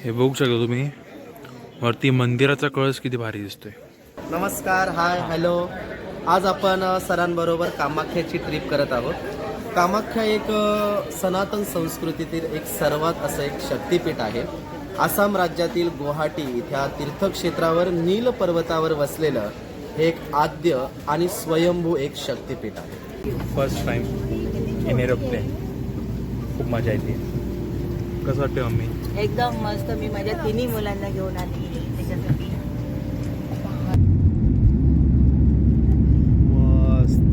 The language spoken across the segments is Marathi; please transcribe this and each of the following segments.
हे बघू शकता तुम्ही वरती मंदिराचा कळस किती भारी दिसतोय. नमस्कार, हाय, हॅलो. आज आपण सरांबरोबर कामाख्याची ट्रिप करत आहोत. कामाख्या एक सनातन संस्कृतीतील एक सर्वात असं एक शक्तिपीठ आहे. आसाम राज्यातील गुवाहाटी इथ्या तीर्थक्षेत्रावर नील पर्वतावर वसलेलं हे एक आद्य आणि स्वयंभू एक शक्तिपीठ आहे. फर्स्ट टाइम इन एरोप्लेन, खूप मजा येते. कसं वाटतं मम्मी? एकदम मस्त. मी माझ्या तिन्ही मुलांना घेऊन आली त्याच्यासाठी. मस्त,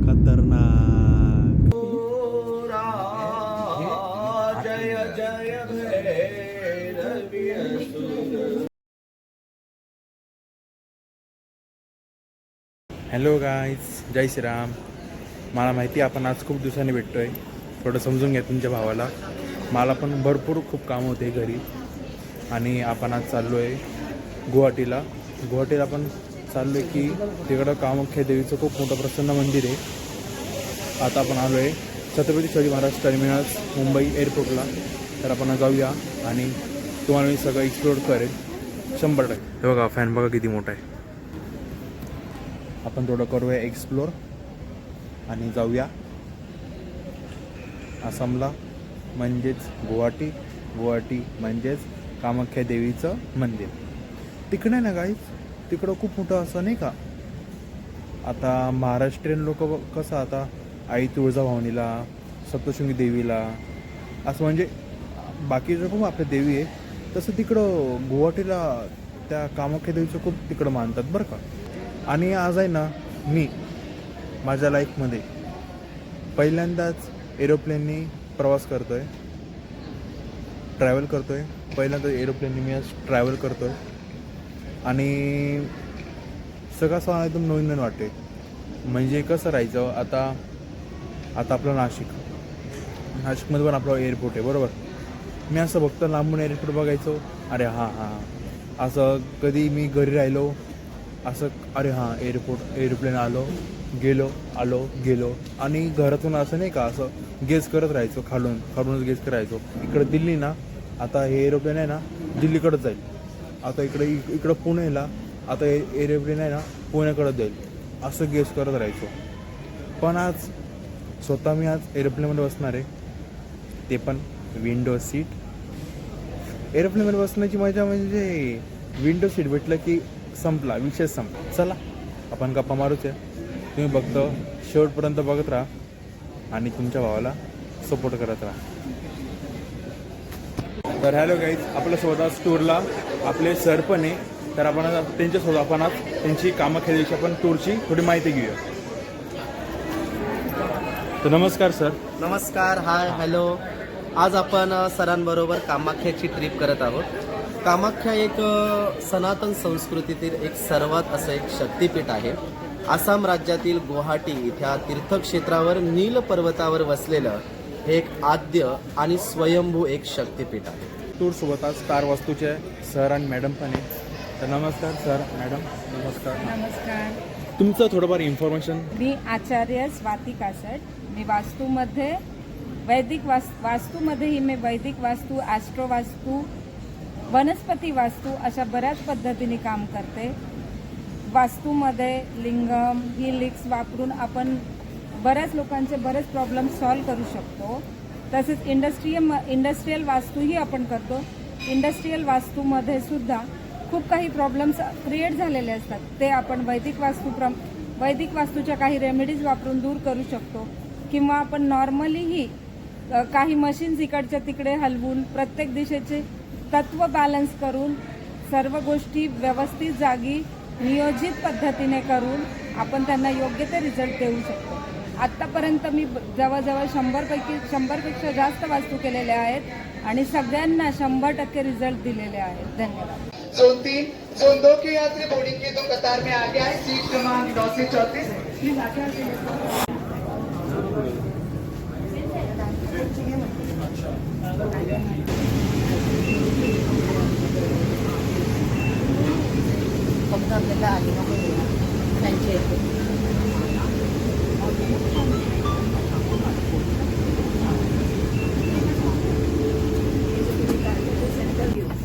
खतरनाक. जय जय भैरवी असुर. हॅलो गाईज, जय श्रीराम. मला माहिती आहे आपण आज खूप दिवसांनी भेटतोय. थोडं समजून घ्या तुमच्या भावाला. मला पण भरपूर खूप काम होते घरी आणि आपण आज चाललो आहे गुवाहाटीला. आपण चाललो आहे की तिकडं कामाख्या देवीचं खूप मोठं प्रसन्न मंदिर आहे. आता आपण आलो आहे छत्रपती शिवाजी महाराज टर्मिनस मुंबई एअरपोर्टला. तर आपण जाऊया आणि तुम्हाला मी सगळं एक्सप्लोर करेल 100%. हे बघा फॅन बघा किती मोठा आहे. आपण थोडं करूया एक्सप्लोर आणि जाऊया आसामला, म्हणजेच गुवाहाटी म्हणजेच कामाख्या देवीचं मंदिर. तिकडे ना गाईज, तिकडं खूप मोठं असं नाही का, आता महाराष्ट्रीयन लोक कसं आता आई तुळजाभवानीला, सप्तशृंगी देवीला असं म्हणजे बाकीचं खूप आपल्या देवी आहे, तसं तिकडं गुवाहाटीला त्या कामाख्या देवीचं खूप तिकडं मानतात बरं का. आणि आज आहे ना, मी माझ्या लाईफमध्ये पहिल्यांदाच एरोप्लेननी प्रवास करतो आहे, ट्रॅव्हल करतो आहे. पहिल्यांदा एरोप्लेननी मी आज ट्रॅव्हल करतो आहे आणि सगळं एकदम नवीन वाटते. म्हणजे कसं राहायचं, आता आपलं नाशिकमध्ये पण आपलं एअरपोर्ट आहे बरोबर. मी असं बघतो लांबून एअरपोर्ट बघायचो, अरे हां असं. कधी मी घरी राहिलो असं, अरे हां एरोप्लेन आलो गेलो आणि घरातून असं नाही का, असं गेस करत राहायचो, खालूनच गेस करायचो. इकडं दिल्ली ना, आता हे एरोप्लेन आहे ना दिल्लीकडंच जाईल. आता इकडं पुणेला आता एरोप्लेन आहे ना पुण्याकडं जाईल, असं गेस करत राहायचो. पण आज स्वतः मी आज एरोप्लेनमध्ये बसणार आहे, ते पण विंडो सीट. एरोप्लेनमध्ये बसण्याची मजा म्हणजे विंडो सीट भेटलं की संपला विषय संपला. चला आपण गप्पा मारूच आहे. तुम्ही बघतो शेवटपर्यंत बघत राहा आणि तुमच्या भावाला सपोर्ट करत राहा. तर हॅलो गाईज, आपल्यासोबत आज टूरला आपले सर पण आहे. तर आपण त्यांच्यासोबत आपण आज त्यांची कामाख्या देवीची आपण टूरची थोडी माहिती घेऊया. तर नमस्कार सर. नमस्कार, हाय, हॅलो. आज आपण सरांबरोबर कामाख्याची ट्रिप करत आहोत. कामाख्या एक सनातन संस्कृतीतील एक सर्वात असं एक शक्तिपीठ आहे. आसाम राज्यातील गुवाहाटी इथ्या तीर्थक्षेत्रावर नील पर्वतावर वसलेलं हे एक आद्य आणि स्वयंभू एक शक्तिपीठ आहे. टूरसोबत आज स्टार वास्तूचे सर आणि मॅडम पण आहे. तर नमस्कार सर, मॅडम नमस्कार. नमस्कार. तुमचं थोडंफार इन्फॉर्मेशन. मी आचार्य स्वाती कासट. मी वास्तूमध्ये वास्तूमध्येही मी वैदिक वास्तू, ॲस्ट्रो वास्तू, वनस्पती वास्तू अशा बऱ्याच पद्धतीने काम करते. वास्तूमध्ये लिंगम हिलिक्स वापरून आपण बऱ्याच लोकांचे बरेच प्रॉब्लेम सॉल्व करू शकतो. तसेच इंडस्ट्रीयल वास्तूही आपण करतो. इंडस्ट्रीयल वास्तूमध्ये सुद्धा खूप काही प्रॉब्लेम्स क्रिएट झालेले असतात, ते आपण वैदिक वास्तूच्या काही रेमेडीज वापरून दूर करू शकतो. किंवा आपण नॉर्मलीही काही मशीन्स इकडच्या तिकडे हलवून प्रत्येक दिशेचे तत्व बॅलन्स करून सर्व गोष्टी व्यवस्थित जागी नियोजित पद्धतीने करून आपण त्यांना योग्य ते रिझल्ट देऊ शकतो. आत्तापर्यंत मी जवळजवळ 100पेक्षा जास्त वास्तू केलेल्या आहेत आणि सगळ्यांना 100% रिझल्ट दिलेले आहेत. धन्यवाद. जोन 3 जोन 2 के यात्री बोर्डिंग के 2 कतार में आगे आए. सीट क्रमांक 9 से 34 प्लीज आगे. फक्त आपल्याला आली त्यांचे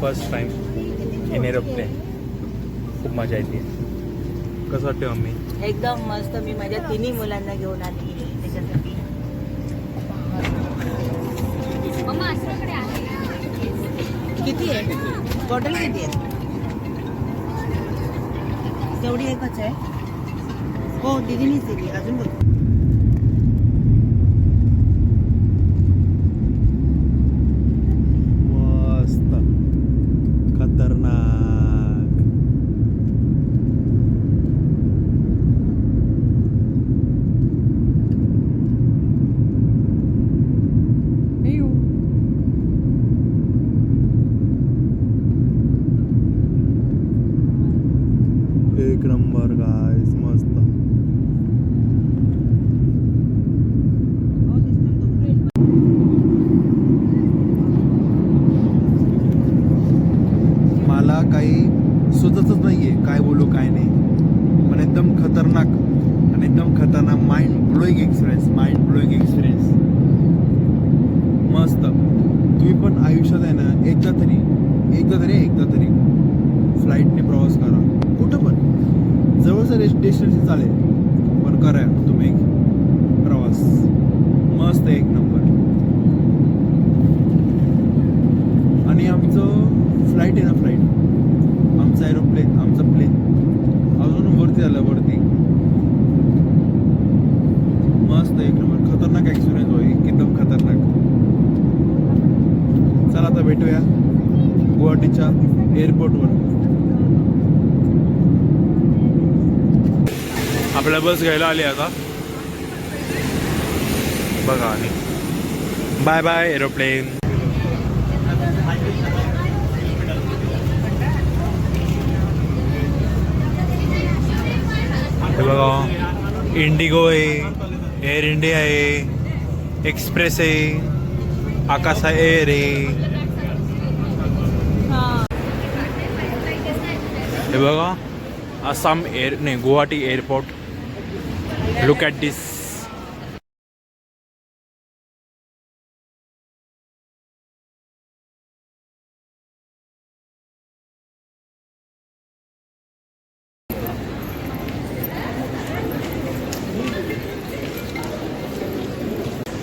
फर्स्ट टाइम इन एरोप्लेन. खूप मजा येते. कसं वाटतं मम्मी? एकदम मस्त. मी माझ्या तिन्ही मुलांना घेऊन आली त्याच्यासाठी. किती आहे बॉटल? किती आहे? तेवढी एकच आहे. हो दीदीनीच दिली. अजून बघ. मस्त खतरनाक. एक नंबर गाइस. मस्त. मला काही सुचतच नाहीये काय बोलू काय नाही, पण एकदम खतरनाक आणि एकदम खतरनाक mind blowing experience. Mind blowing experience. मस्त. तुम्ही पण आयुष्यात आहे ना एकदा तरी फ्लाईटने प्रवास करा. कुठं पण जवळचं डेस्टिनेशन चालेल, पण करा तुम्ही प्रवास. मस्त एक नंबर. आणि आमचं फ्लाईट आहे ना, आमचं एरोप्लेन, आमचं प्लेन अजून वरती आलं वरती. मस्त एक नंबर. खतरनाक एक्सपिरियन्स होईल, एकदम खतरनाक. चला आता भेटूया गुवाहाटीच्या एअरपोर्टवर. आपल्या बस घ्यायला आली आता बघा. आणि बाय बाय एरोप्लेन. हे बघा इंडिगो आहे, एअर इंडिया आहे, एक्सप्रेस आहे, आकाशा एअर आहे. हे बघा आसाम एअर नाही, गुवाहाटी एअरपोर्ट. लुक ॲट दिस.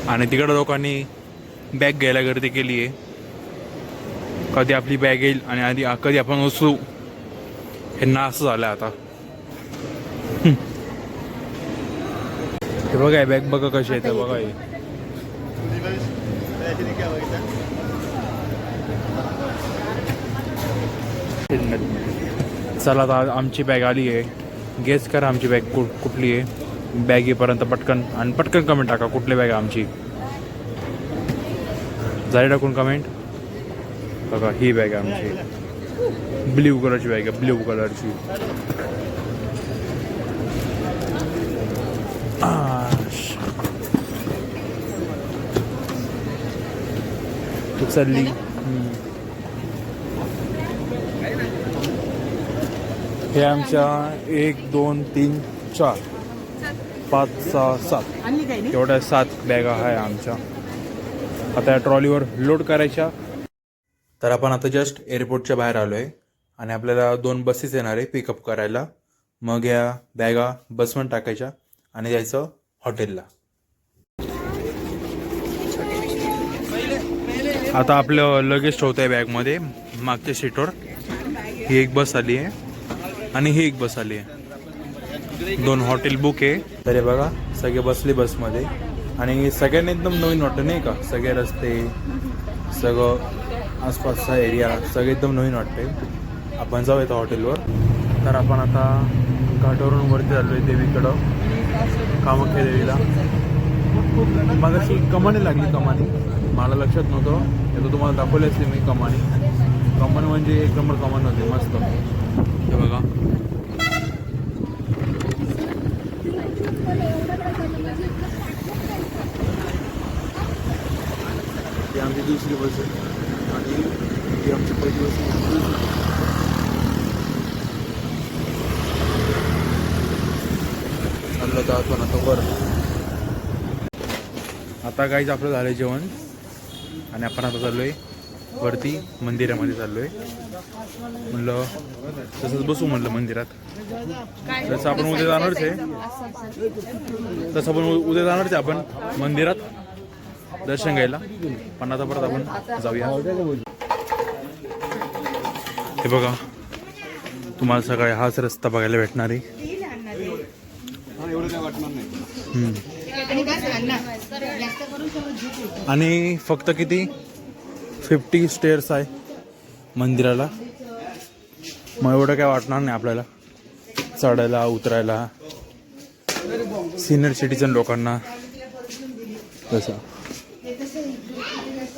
आणि तिकडं लोकांनी बॅग घ्यायला गर्दी केली आहे. कधी आपली बॅग येईल आणि कधी आपण उचलू, हे ना असं झालं आता. हे बघा बॅग बघा कशी आहे ते बघा. चला आता आमची बॅग आली आहे. गेस करा आमची बॅग कुठली आहे. बॅग येईपर्यंत पटकन कमेंट टाका कुठली बॅग आहे आमची. झाली टाकून कमेंट. बघा ही बॅग आहे आमची. ब्ल्यू कलरची बॅग आहे, ब्ल्यू कलरची. उचलली. हे आमच्या 1 2 3 4 5 6 7 एवढ्या 7 बॅगा आहे आमच्या. आता या ट्रॉलीवर लोड करायच्या. तर आपण आता जस्ट एअरपोर्टच्या बाहेर आलो आहे आणि आपल्याला 2 बसेस येणार आहे पिकअप करायला. मग या बॅगा बसमध्ये टाकायच्या आणि जायचं हॉटेलला. आता आपलं लगेज ठेवतं आहे बॅगमध्ये मागच्या सीटवर. ही एक बस आली आहे आणि ही एक बस आली आहे. 2 हॉटेल बुक आहे. तर हे बघा सगळे बसले बसमध्ये आणि सगळ्यांना एकदम नवीन वाटतं नाही का. सगळे रस्ते, सगळं आसपासचा एरिया सगळं एकदम नवीन वाटते. आपण जाऊया हॉटेलवर. तर आपण आता घाटावरून वरती आलो आहे देवीकडं, कामाख्या देवीला. मग अशी कमानी लागली. कमानी मला लक्षात नव्हतं. आता तुम्हाला दाखवले असते मी कमानी. कमान म्हणजे एक नंबर कमान होते मस्त. हे बघा ही आमची दुसरी बस आहे आणि ही आमची पहिली बस आहे. चाललं तर आपण आता वर. आता काहीच आपलं झालं जेवण आणि आपण आता चाललो आहे वरती मंदिरामध्ये चाललोय. म्हणलं तसंच बसू म्हणलं मंदिरात. तसं आपण उद्या जाणारच आहे आपण मंदिरात दर्शन घ्यायला. पण आता परत आपण जाऊया. हे बघा तुम्हाला सकाळी हाच रस्ता बघायला भेटणार आहे. आणि फक्त किती 50 स्टेअर्स आहे मंदिराला. मग एवढं काय वाटणार नाही आपल्याला चढायला उतरायला सिनियर सिटीजन लोकांना तसं.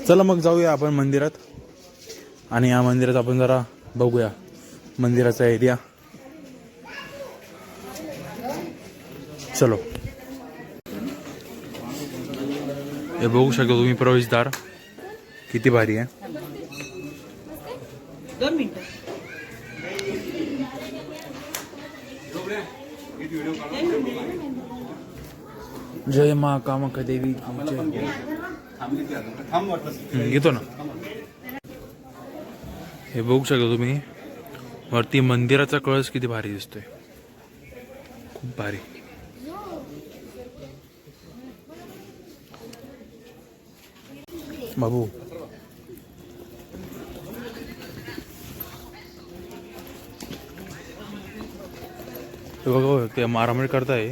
चला मग जाऊया आपण मंदिरात. आणि या मंदिरात आपण जरा बघूया मंदिराचा एरिया. चलो. हे बघू शकता तुम्ही प्रवेशद्वार किती भारी आहे. 2 मिनिटं. जय मा कामाख्या देवी. घेतो ना. हे बघू शकता तुम्ही वरती मंदिराचा कळस किती भारी दिसतोय. खूप भारी. बाबू हे बघा ते मारामारी करताय.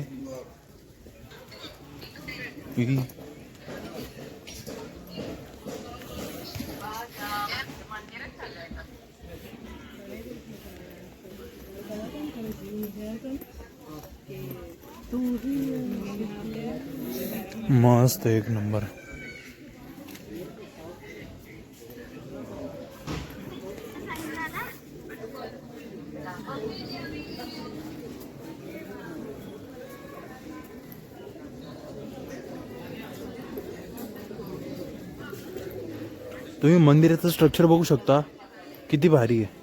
मस्त एक नंबर. तुम्ही मंदिराचं स्ट्रक्चर बघू शकता किती भारी आहे.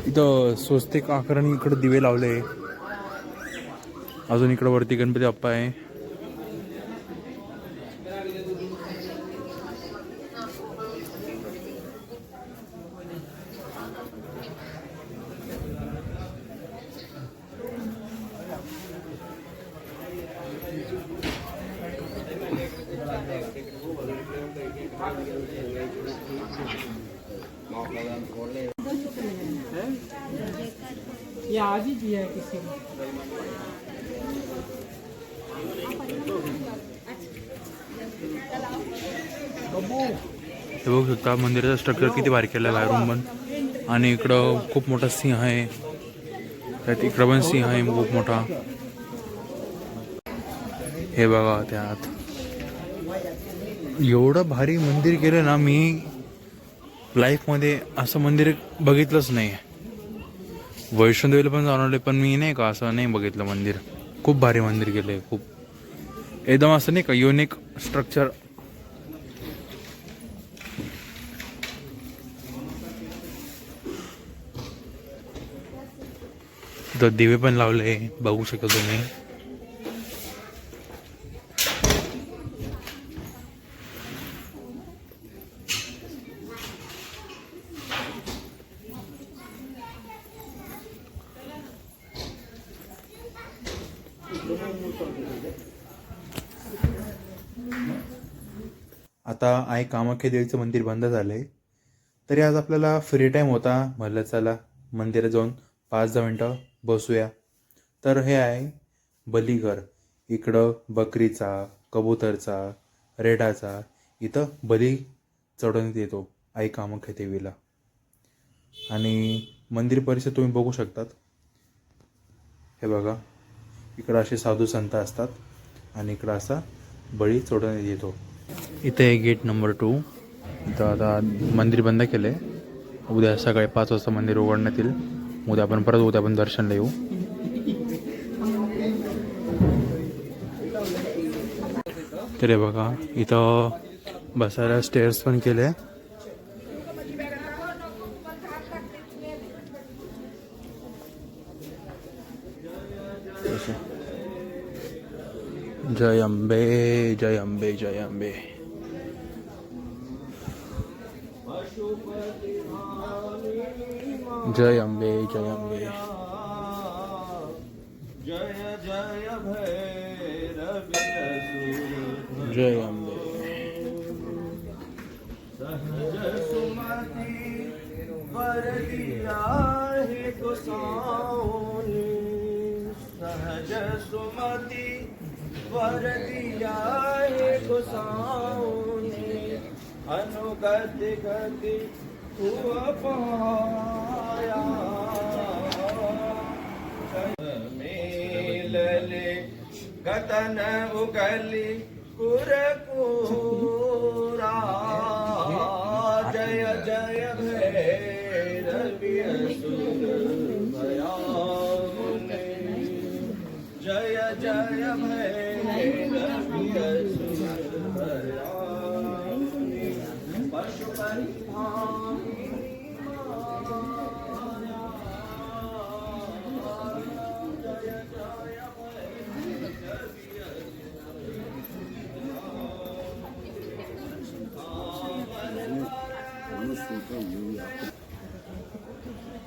इथं स्वस्तिक आकाराने इकडे दिवे लावले. अजून इकडे वरती गणपती बाप्पा आहे. ये आज ही दिया है किसी ने. हे बघू शकता मंदिराचं स्ट्रक्चर किती भारी केलं आहे बाहेरून पण. आणि इकडं खूप मोठा सिंह आहे. त्यात इकडं पण सिंह आहे खूप मोठा. हे बघा त्यात एवढं भारी मंदिर केलं ना. मी लाईफमध्ये असं मंदिर बघितलंच नाही. वैष्णोदेवीला पण जाऊन आले पण मी नाही का असं नाही बघितलं मंदिर. खूप भारी मंदिर केलंय. खूप एकदम असं नाही का युनिक स्ट्रक्चर. तर दिवे पण लावले बघू शकता तुम्ही. आता आई कामाख्या देवीचं मंदिर बंद झालंय. तरी आज आपल्याला फ्री टाइम होता. म्हणलं चला मंदिरात जाऊन 5-10 मिनटं बसूया. तर हे आहे बलीघर. इकडं बकरीचा, कबूतरचा, रेडाचा इथं बली चढवण्यात येतो आई कामाख्या देवीला. आणि मंदिर परिसर तुम्ही बघू शकतात. हे बघा इकडं असे साधू संत असतात आणि इकडं असा बळी चढवण्यात येतो. इथे आहे गेट नंबर 2. इथं आता मंदिर बंद केलं आहे. उद्या सकाळी 5 वाजता मंदिर उघडण्यात येईल. उद्या आपण दर्शनला येऊ. तर हे बघा इथं बसायला स्टेअर्स पण केले. जय अंबे जय अंबे जय अंबे. जय अंबे जय अंबे. जय जय भैरवी असुर जय अंबे. सहज सुमति वर दिया है गोसाउनी सहज सुमति वर दिया है गोसाउनी अनुगति गति हुआ पाया मेलले गतन उगली कुरकुरा जय जय भैरवी असुर भयामुने जय जय भैरवी असुर भयामुने पशुपतिधामिनी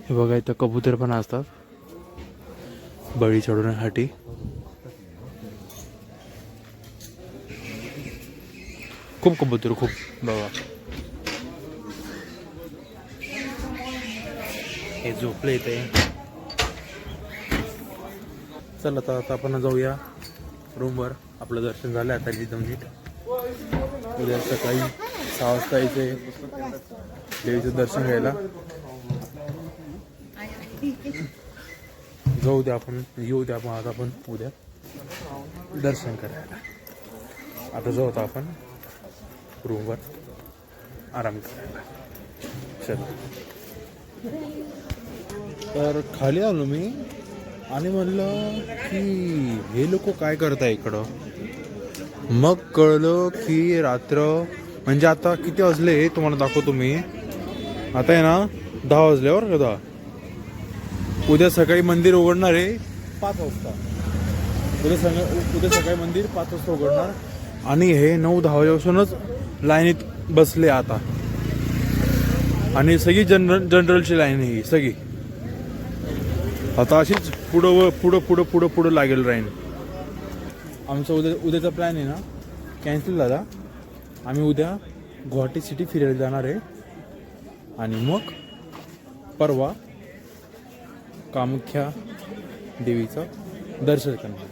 हे बघा इथं कबूतर पण असतात बळी चढवण्यासाठी. खूप कबूतर खूप बघा. हे झोपले इथे. चला आता आपण जाऊया रूमवर. आपलं दर्शन झालं आता एकदम नीट. उद्या सकाळी 6 वाजता यायचे देवीचं दर्शन घ्यायला. जाऊ द्या आपण येऊ द्या आपण आता आपण उद्या दर्शन करायला. आता जाऊ आता आपण रूमवर आराम करायला. चला तर खाली आलो मी आणि म्हणलं की हे लोक काय करताय इकडं. मग कळलं की रात्र म्हणजे आता किती वाजले तुम्हाला दाखवतो मी. आता आहे ना 10 वाजल्यावर का 10. उद्या सकाळी मंदिर उघडणार आहे 5 वाजता. उद्या सकाळी मंदिर 5 वाजता उघडणार आणि हे 9-10 वाजेपासूनच लाईनीत बसले आता. आणि सगळी जनरलची लाईन आहे ही सगळी. आता अशीच पुढं लागेल राहील. आमचा उद्याचा प्लॅन आहे ना कॅन्सल झाला. आम्ही उद्या गुवाहाटी सिटी फिरायला जाणार आहे आणि मग परवा कामाख्या देवीचं दर्शन करणार.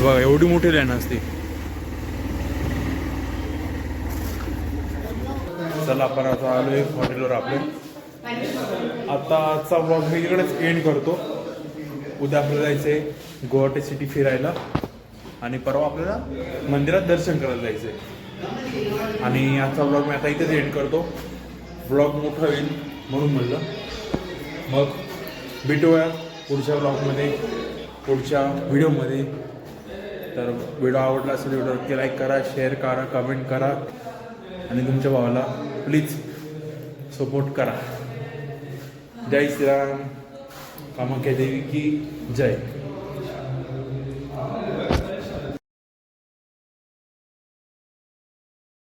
बघा एवढी मोठी लाईन असते. चला आपण आता आलोय हॉटेलवर आपले. आता आजचा ब्लॉग मी इकडेच एंड करतो. उद्या आपल्याला जायचंय गुवाहाटी सिटी फिरायला आणि परवा आपल्याला मंदिरात दर्शन करायला जायचंय. आणि आजचा ब्लॉग मी आता इथेच एंड करतो. ब्लॉग मोठा होईल म्हणून म्हणलं. मग भेटूया पुढच्या ब्लॉगमध्ये पुढच्या व्हिडिओमध्ये. तर व्हिडिओ आवडला असेल व्हिडिओ लाईक करा, शेअर करा, कमेंट करा आणि तुमच्या भावाला प्लीज सपोर्ट करा. जय श्रीराम. कामाख्या देवी की जय.